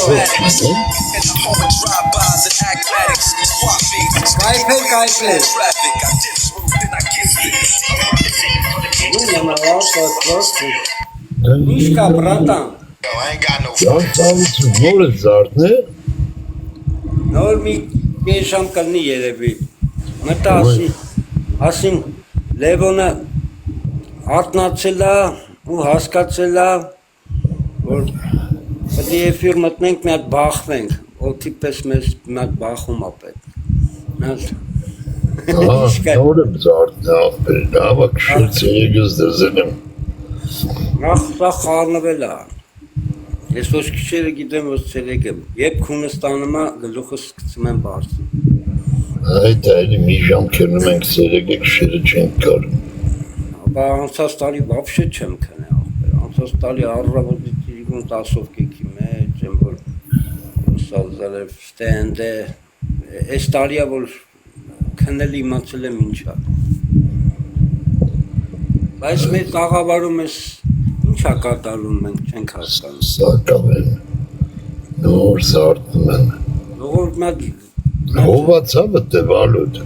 Կայփել։ Ինչ կա, բրատան։ Նոր է զարդն է։ Նոր մի շամ կլնի երևի։ Մտա ասին Լևոնը արտնացել է ու հասկացել է, որ պետք է էֆիր մտնենք մի հատ բախվենք, օդի պես մեզ մի հատ բախում է պետք։ Նոր եմ զարդն է աղբեր, հավակ շրցերեգս դրզել եմ։ Նախ խառնվել է։ Ես ոչ քիչերը գիտեմ, ոչ ցերեկ եմ։ Երբ քունը ստանում է, գլուխս սկսում եմ բարձր։ Այդ այլի մի ժամ քերնում ենք ցերեգը քշերը չենք կար։ Բա անցած տարի вообще չեմ քնի աղբեր։ Անցած տարի առավոտի 10-ով կեքի մեջ եմ որ սալզալև ստենդե։ Այս տարիա որ քնել իմացել եմ ինչա։ Բայց մեր տաղավարում ես ինչա կատարում մենք չենք հասկանում։ Սակավ են, նոր զարդնում են։ Ողորմատ Հովացավը տևալոտ։